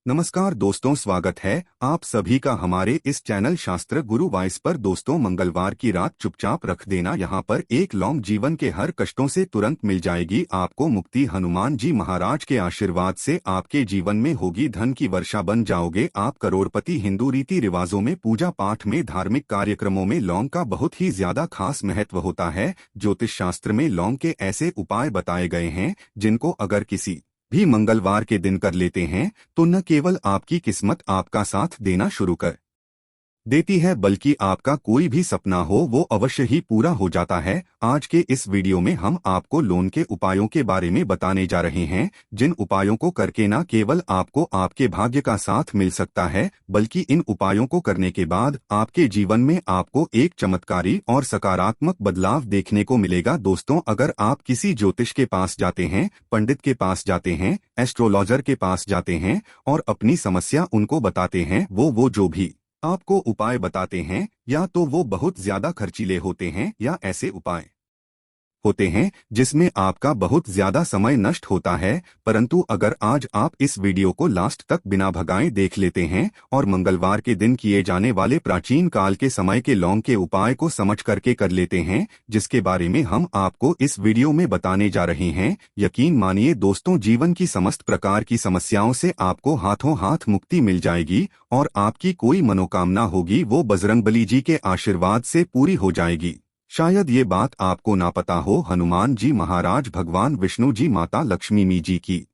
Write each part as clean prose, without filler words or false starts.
नमस्कार दोस्तों, स्वागत है आप सभी का हमारे इस चैनल शास्त्र गुरु वॉइस पर। दोस्तों, मंगलवार की रात चुपचाप रख देना, यहाँ पर एक लौंग जीवन के हर कष्टों से तुरंत मिल जाएगी आपको मुक्ति। हनुमान जी महाराज के आशीर्वाद से आपके जीवन में होगी धन की वर्षा, बन जाओगे आप करोड़पति। हिंदू रीति रिवाजों में, पूजा पाठ में, धार्मिक कार्यक्रमों में लौंग का बहुत ही ज्यादा खास महत्व होता है। ज्योतिष शास्त्र में लौंग के ऐसे उपाय बताए गए हैं जिनको अगर किसी भी मंगलवार के दिन कर लेते हैं तो न केवल आपकी किस्मत आपका साथ देना शुरू कर देती है, बल्कि आपका कोई भी सपना हो वो अवश्य ही पूरा हो जाता है। आज के इस वीडियो में हम आपको लोन के उपायों के बारे में बताने जा रहे हैं, जिन उपायों को करके न केवल आपको आपके भाग्य का साथ मिल सकता है, बल्कि इन उपायों को करने के बाद आपके जीवन में आपको एक चमत्कारी और सकारात्मक बदलाव देखने को मिलेगा। दोस्तों, अगर आप किसी ज्योतिष के पास जाते हैं, पंडित के पास जाते हैं, एस्ट्रोलॉजर के पास जाते हैं और अपनी समस्या उनको बताते हैं, वो जो भी आपको उपाय बताते हैं या तो वो बहुत ज्यादा खर्चीले होते हैं या ऐसे उपाय होते हैं जिसमें आपका बहुत ज्यादा समय नष्ट होता है। परंतु अगर आज आप इस वीडियो को लास्ट तक बिना भगाए देख लेते हैं और मंगलवार के दिन किए जाने वाले प्राचीन काल के समय के लौंग के उपाय को समझ करके कर लेते हैं, जिसके बारे में हम आपको इस वीडियो में बताने जा रहे हैं, यकीन मानिए दोस्तों, जीवन की समस्त प्रकार की समस्याओं से आपको हाथों हाथ मुक्ति मिल जाएगी और आपकी कोई मनोकामना होगी वो बजरंगबली जी के आशीर्वाद से पूरी हो जाएगी। शायद ये बात आपको ना पता हो, हनुमान जी महाराज भगवान विष्णु जी, माता लक्ष्मी जी की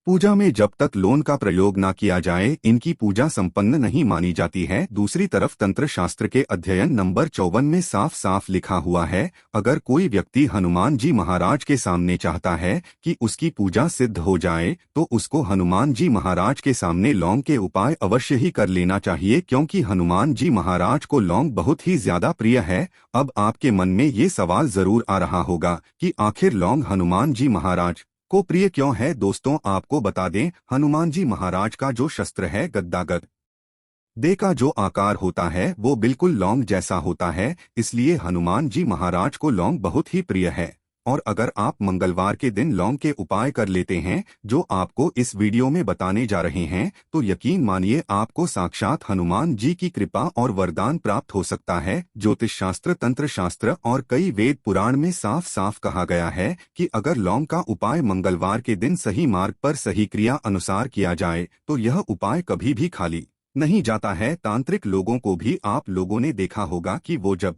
पूजा में जब तक लोन का प्रयोग ना किया जाए इनकी पूजा संपन्न नहीं मानी जाती है। दूसरी तरफ तंत्र शास्त्र के अध्ययन नंबर 54 में साफ साफ लिखा हुआ है, अगर कोई व्यक्ति हनुमान जी महाराज के सामने चाहता है कि उसकी पूजा सिद्ध हो जाए तो उसको हनुमान जी महाराज के सामने लौंग के उपाय अवश्य ही कर लेना चाहिए, क्योंकि हनुमान जी महाराज को लौंग बहुत ही ज्यादा प्रिय है। अब आपके मन में ये सवाल जरूर आ रहा होगा कि आखिर लौंग हनुमान जी महाराज को प्रिय क्यों है। दोस्तों, आपको बता दें, हनुमान जी महाराज का जो शस्त्र है गदा, गदे का जो आकार होता है वो बिल्कुल लौंग जैसा होता है, इसलिए हनुमान जी महाराज को लौंग बहुत ही प्रिय है। और अगर आप मंगलवार के दिन लौंग के उपाय कर लेते हैं जो आपको इस वीडियो में बताने जा रहे हैं, तो यकीन मानिए आपको साक्षात हनुमान जी की कृपा और वरदान प्राप्त हो सकता है। ज्योतिष शास्त्र, तंत्र शास्त्र और कई वेद पुराण में साफ साफ कहा गया है कि अगर लौंग का उपाय मंगलवार के दिन सही मार्ग पर सही क्रिया अनुसार किया जाए तो यह उपाय कभी भी खाली नहीं जाता है। तांत्रिक लोगों को भी आप लोगों ने देखा होगा कि वो जब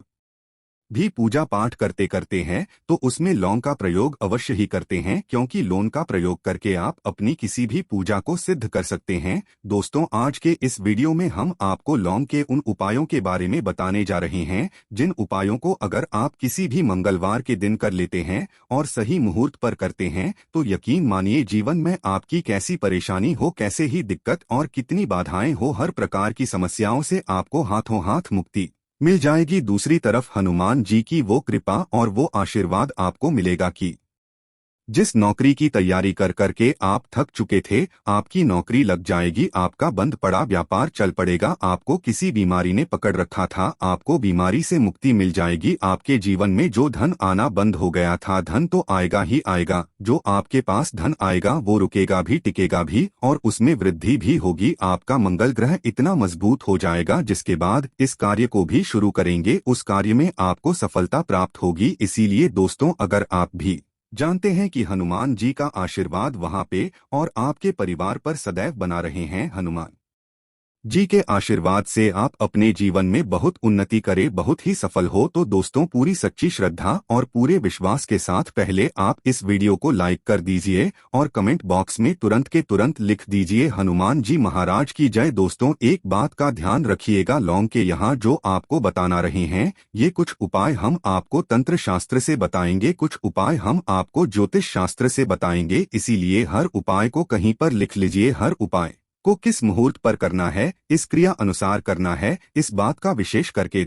भी पूजा पाठ करते करते हैं तो उसमें लौंग का प्रयोग अवश्य ही करते हैं, क्योंकि लौंग का प्रयोग करके आप अपनी किसी भी पूजा को सिद्ध कर सकते हैं। दोस्तों, आज के इस वीडियो में हम आपको लौंग के उन उपायों के बारे में बताने जा रहे हैं जिन उपायों को अगर आप किसी भी मंगलवार के दिन कर लेते हैं और सही मुहूर्त पर करते हैं तो यकीन मानिए जीवन में आपकी कैसी परेशानी हो, कैसे ही दिक्कत और कितनी बाधाएं हो, हर प्रकार की समस्याओं से आपको हाथों हाथ मुक्ति मिल जाएगी। दूसरी तरफ हनुमान जी की वो कृपा और वो आशीर्वाद आपको मिलेगा कि जिस नौकरी की तैयारी कर करके आप थक चुके थे, आपकी नौकरी लग जाएगी, आपका बंद पड़ा व्यापार चल पड़ेगा, आपको किसी बीमारी ने पकड़ रखा था, आपको बीमारी से मुक्ति मिल जाएगी, आपके जीवन में जो धन आना बंद हो गया था, धन तो आएगा ही आएगा, जो आपके पास धन आएगा वो रुकेगा भी, टिकेगा भी और उसमें वृद्धि भी होगी। आपका मंगल ग्रह इतना मजबूत हो जाएगा जिसके बाद इस कार्य को भी शुरू करेंगे उस कार्य में आपको सफलता प्राप्त होगी। इसीलिए दोस्तों, अगर आप भी जानते हैं कि हनुमान जी का आशीर्वाद वहां पे और आपके परिवार पर सदैव बना रहे हैं, हनुमान जी के आशीर्वाद से आप अपने जीवन में बहुत उन्नति करे, बहुत ही सफल हो, तो दोस्तों पूरी सच्ची श्रद्धा और पूरे विश्वास के साथ पहले आप इस वीडियो को लाइक कर दीजिए और कमेंट बॉक्स में तुरंत के तुरंत लिख दीजिए हनुमान जी महाराज की जय। दोस्तों, एक बात का ध्यान रखिएगा, लौंग के यहाँ जो आपको बताना रहे हैं ये कुछ उपाय हम आपको तंत्र शास्त्र से बताएंगे, कुछ उपाय हम आपको ज्योतिष शास्त्र से बताएंगे, इसीलिए हर उपाय को कहीं पर लिख लीजिए। हर उपाय को किस मुहूर्त पर करना है, इस क्रिया अनुसार करना है, इस बात का विशेष करके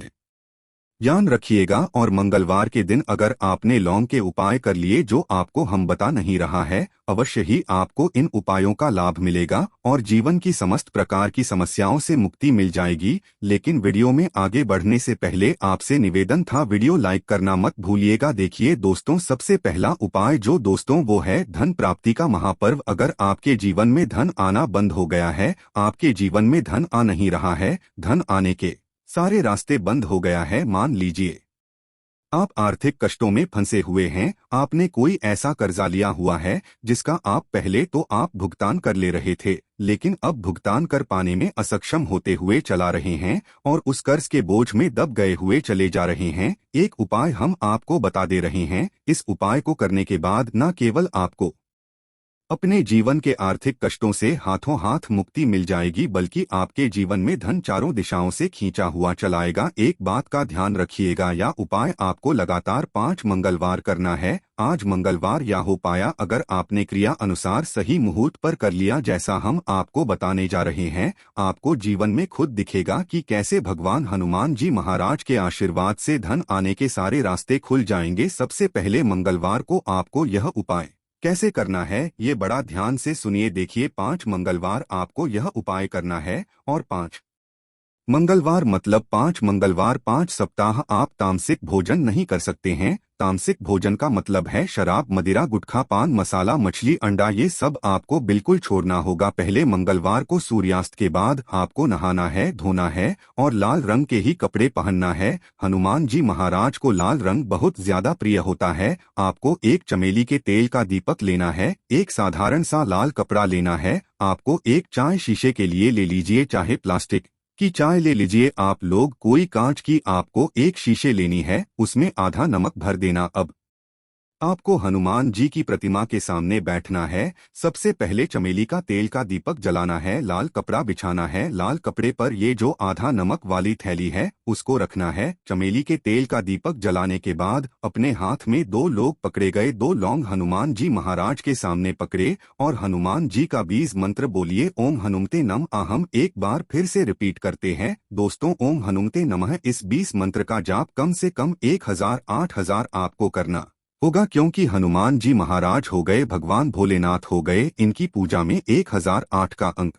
ध्यान रखिएगा और मंगलवार के दिन अगर आपने लौंग के उपाय कर लिए जो आपको हम बता नहीं रहा है, अवश्य ही आपको इन उपायों का लाभ मिलेगा और जीवन की समस्त प्रकार की समस्याओं से मुक्ति मिल जाएगी। लेकिन वीडियो में आगे बढ़ने से पहले आपसे निवेदन था, वीडियो लाइक करना मत भूलिएगा। देखिए दोस्तों, सबसे पहला उपाय जो दोस्तों वो है धन प्राप्ति का महापर्व। अगर आपके जीवन में धन आना बंद हो गया है, आपके जीवन में धन आ नहीं रहा है, धन आने के सारे रास्ते बंद हो गया है, मान लीजिए आप आर्थिक कष्टों में फंसे हुए हैं, आपने कोई ऐसा कर्जा लिया हुआ है जिसका आप पहले तो आप भुगतान कर ले रहे थे, लेकिन अब भुगतान कर पाने में असक्षम होते हुए चला रहे हैं और उस कर्ज के बोझ में दब गए हुए चले जा रहे हैं। एक उपाय हम आपको बता दे रहे हैं। इस उपाय को करने के बाद न केवल आपको अपने जीवन के आर्थिक कष्टों से हाथों हाथ मुक्ति मिल जाएगी, बल्कि आपके जीवन में धन चारों दिशाओं से खींचा हुआ चलाएगा। एक बात का ध्यान रखिएगा, यह उपाय आपको लगातार 5 मंगलवार करना है। आज मंगलवार या हो पाया, अगर आपने क्रिया अनुसार सही मुहूर्त पर कर लिया जैसा हम आपको बताने जा रहे हैं, आपको जीवन में खुद दिखेगा कि कैसे भगवान हनुमान जी महाराज के आशीर्वाद से धन आने के सारे रास्ते खुल जाएंगे। सबसे पहले मंगलवार को आपको यह उपाय कैसे करना है, ये बड़ा ध्यान से सुनिए। देखिए, 5 मंगलवार आपको यह उपाय करना है और 5 मंगलवार मतलब 5 मंगलवार 5 सप्ताह आप तामसिक भोजन नहीं कर सकते हैं। तामसिक भोजन का मतलब है शराब, मदिरा, गुटखा, पान मसाला, मछली, अंडा, ये सब आपको बिल्कुल छोड़ना होगा। पहले मंगलवार को सूर्यास्त के बाद आपको नहाना है, धोना है और लाल रंग के ही कपड़े पहनना है। हनुमान जी महाराज को लाल रंग बहुत ज्यादा प्रिय होता है। आपको एक चमेली के तेल का दीपक लेना है, एक साधारण सा लाल कपड़ा लेना है। आपको एक चाय शीशे के लिए ले लीजिए, चाहे प्लास्टिक की चाय ले लीजिए आप लोग, कोई कांच की आपको एक शीशे लेनी है, उसमें आधा नमक भर देना। अब आपको हनुमान जी की प्रतिमा के सामने बैठना है। सबसे पहले चमेली का तेल का दीपक जलाना है, लाल कपड़ा बिछाना है, लाल कपड़े पर ये जो आधा नमक वाली थैली है उसको रखना है। चमेली के तेल का दीपक जलाने के बाद अपने हाथ में 2 लोग पकड़े गए 2 लौंग हनुमान जी महाराज के सामने पकड़े और हनुमान जी का 20 मंत्र बोलिए, ओम हनुमते नमः। हम एक बार फिर से रिपीट करते हैं दोस्तों, ओम हनुमते नमः। इस 20 मंत्र का जाप कम से कम 1000 8000 आपको करना होगा, क्योंकि हनुमान जी महाराज हो गए भगवान भोलेनाथ हो गए। इनकी पूजा में 1008 का अंक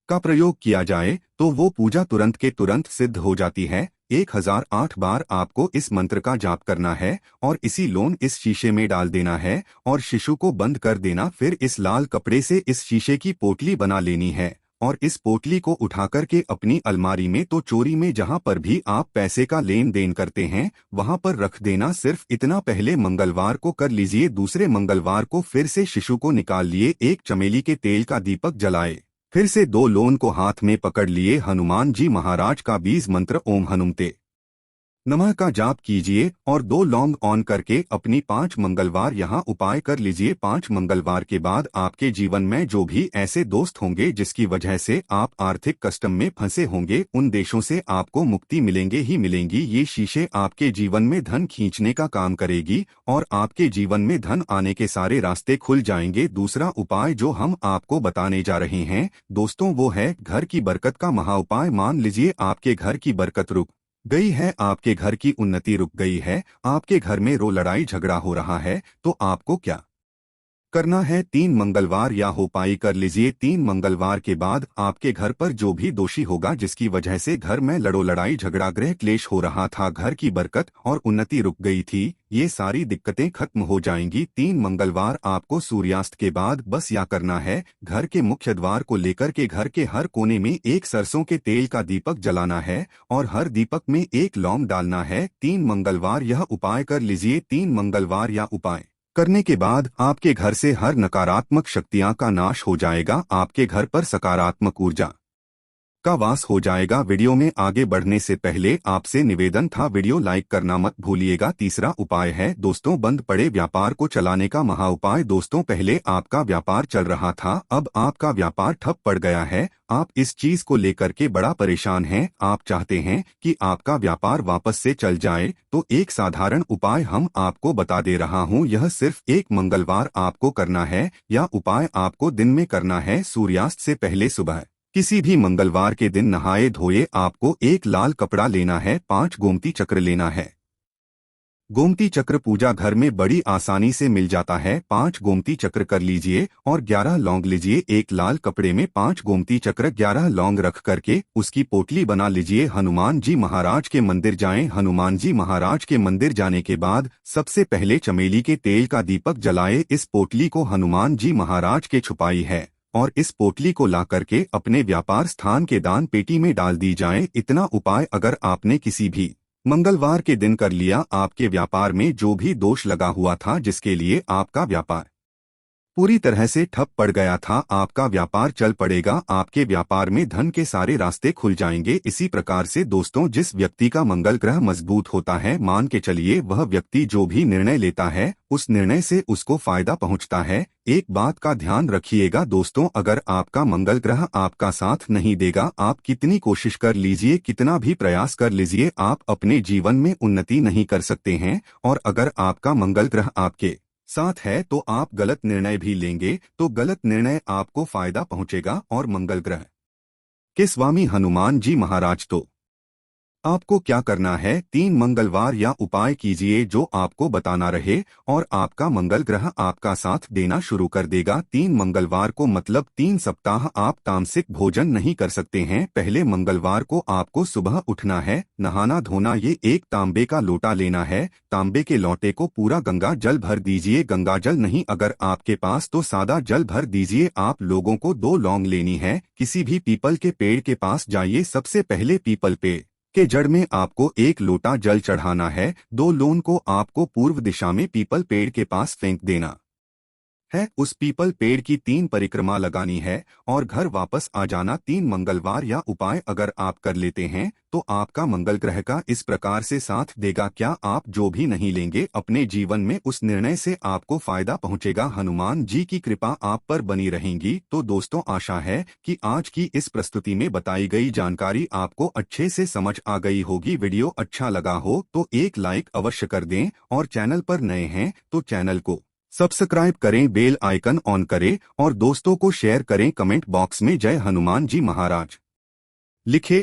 का प्रयोग किया जाए तो वो पूजा तुरंत के तुरंत सिद्ध हो जाती है। 1008 बार आपको इस मंत्र का जाप करना है और इसी लोन इस शीशे में डाल देना है और शिशु को बंद कर देना। फिर इस लाल कपड़े से इस शीशे की पोटली बना लेनी है और इस पोटली को उठाकर के अपनी अलमारी में तो चोरी में जहां पर भी आप पैसे का लेन देन करते हैं वहां पर रख देना। सिर्फ इतना पहले मंगलवार को कर लीजिए। दूसरे मंगलवार को फिर से शिशु को निकाल लिए, एक चमेली के तेल का दीपक जलाए, फिर से 2 लोन को हाथ में पकड़ लिए, हनुमान जी महाराज का 20 मंत्र ओम हनुमते नमः का जाप कीजिए और 2 लौंग ऑन करके अपनी 5 मंगलवार यहाँ उपाय कर लीजिए। 5 मंगलवार के बाद आपके जीवन में जो भी ऐसे दोस्त होंगे जिसकी वजह से आप आर्थिक कष्ट में फंसे होंगे, उन देशों से आपको मुक्ति मिलेंगे ही मिलेंगी। ये शीशे आपके जीवन में धन खींचने का काम करेगी और आपके जीवन में धन आने के सारे रास्ते खुल जाएंगे। दूसरा उपाय जो हम आपको बताने जा रहे हैं दोस्तों, वो है घर की बरकत का महा उपाय। मान लीजिए आपके घर की बरकत रुक गई है, आपके घर की उन्नति रुक गई है, आपके घर में रो लड़ाई झगड़ा हो रहा है, तो आपको क्या करना है, 3 मंगलवार या हो पाई कर लीजिए। 3 मंगलवार के बाद आपके घर पर जो भी दोषी होगा जिसकी वजह से घर में लड़ो लड़ाई झगड़ा गृह क्लेश हो रहा था, घर की बरकत और उन्नति रुक गई थी, ये सारी दिक्कतें खत्म हो जाएंगी। 3 मंगलवार आपको सूर्यास्त के बाद बस या करना है, घर के मुख्य द्वार को लेकर के घर के हर कोने में एक सरसों के तेल का दीपक जलाना है और हर दीपक में एक लौंग डालना है। 3 मंगलवार यह उपाय कर लीजिए। 3 मंगलवार या उपाय करने के बाद आपके घर से हर नकारात्मक शक्तियां का नाश हो जाएगा, आपके घर पर सकारात्मक ऊर्जा का वास हो जाएगा। वीडियो में आगे बढ़ने से पहले आपसे निवेदन था, वीडियो लाइक करना मत भूलिएगा। तीसरा उपाय है दोस्तों बंद पड़े व्यापार को चलाने का महा उपाय। दोस्तों पहले आपका व्यापार चल रहा था, अब आपका व्यापार ठप पड़ गया है, आप इस चीज को लेकर के बड़ा परेशान हैं, आप चाहते हैं कि आपका व्यापार वापस से चल जाए, तो एक साधारण उपाय हम आपको बता दे रहा हूं। यह सिर्फ 1 मंगलवार आपको करना है। यह उपाय आपको दिन में करना है, सूर्यास्त से पहले सुबह किसी भी मंगलवार के दिन नहाए धोए आपको एक लाल कपड़ा लेना है, 5 गोमती चक्र लेना है। गोमती चक्र पूजा घर में बड़ी आसानी से मिल जाता है। 5 गोमती चक्र कर लीजिए और 11 लौंग लीजिए। एक लाल कपड़े में 5 गोमती चक्र 11 लौंग रख करके उसकी पोटली बना लीजिए। हनुमान जी महाराज के मंदिर जाएं। हनुमान जी महाराज के मंदिर जाने के बाद सबसे पहले चमेली के तेल का दीपक जलाए। इस पोटली को हनुमान जी महाराज के छुपाई है और इस पोटली को ला करके अपने व्यापार स्थान के दान पेटी में डाल दी जाए। इतना उपाय अगर आपने किसी भी मंगलवार के दिन कर लिया, आपके व्यापार में जो भी दोष लगा हुआ था, जिसके लिए आपका व्यापार पूरी तरह से ठप पड़ गया था, आपका व्यापार चल पड़ेगा। आपके व्यापार में धन के सारे रास्ते खुल जाएंगे। इसी प्रकार से दोस्तों, जिस व्यक्ति का मंगल ग्रह मजबूत होता है, मान के चलिए वह व्यक्ति जो भी निर्णय लेता है उस निर्णय से उसको फायदा पहुंचता है। एक बात का ध्यान रखिएगा दोस्तों, अगर आपका मंगल ग्रह आपका साथ नहीं देगा, आप कितनी कोशिश कर लीजिए, कितना भी प्रयास कर लीजिए, आप अपने जीवन में उन्नति नहीं कर सकते हैं। और अगर आपका मंगल ग्रह आपके साथ है तो आप गलत निर्णय भी लेंगे तो गलत निर्णय आपको फायदा पहुंचेगा। और मंगल ग्रह के स्वामी हनुमान जी महाराज तो आपको क्या करना है, 3 मंगलवार या उपाय कीजिए जो आपको बताना रहे और आपका मंगल ग्रह आपका साथ देना शुरू कर देगा। 3 मंगलवार को मतलब 3 सप्ताह आप तामसिक भोजन नहीं कर सकते हैं। पहले मंगलवार को आपको सुबह उठना है, नहाना धोना, ये एक तांबे का लोटा लेना है। तांबे के लोटे को पूरा गंगा जल भर दीजिए। गंगा जल नहीं अगर आपके पास तो सादा जल भर दीजिए। आप लोगों को 2 लौंग लेनी है। किसी भी पीपल के पेड़ के पास जाइए। सबसे पहले पीपल पेड़ के जड़ में आपको 1 लोटा जल चढ़ाना है। 2 लौंग को आपको पूर्व दिशा में पीपल पेड़ के पास फेंक देना है। उस पीपल पेड़ की 3 परिक्रमा लगानी है और घर वापस आ जाना। 3 मंगलवार या उपाय अगर आप कर लेते हैं तो आपका मंगल ग्रह का इस प्रकार से साथ देगा। क्या आप जो भी नहीं लेंगे अपने जीवन में, उस निर्णय से आपको फायदा पहुंचेगा। हनुमान जी की कृपा आप पर बनी रहेगी। तो दोस्तों, आशा है कि आज की इस प्रस्तुति में बताई गई जानकारी आपको अच्छे से समझ आ गई होगी। वीडियो अच्छा लगा हो तो एक लाइक अवश्य कर दें और चैनल पर नए हैं तो चैनल को सब्सक्राइब करें, बेल आइकन ऑन करें और दोस्तों को शेयर करें। कमेंट बॉक्स में जय हनुमान जी महाराज लिखें।